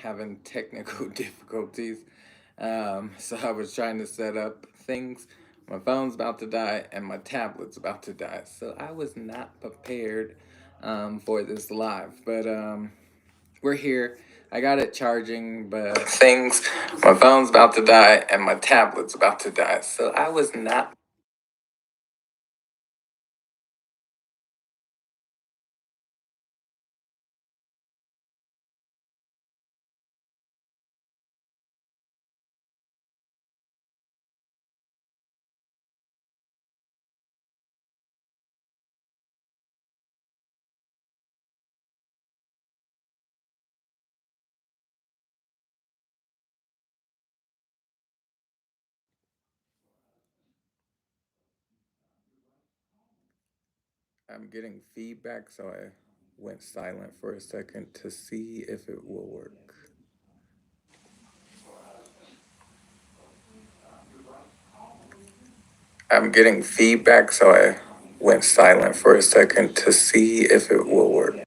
having technical difficulties. So I was trying to set up things. My phone's about to die and my tablet's about to die. So I was not prepared for this live. But we're here. I got it charging, but things. My phone's about to die and my tablet's about to die. So I was not. I'm getting feedback, so I went silent for a second to see if it will work. I'm getting feedback, so I went silent for a second to see if it will work.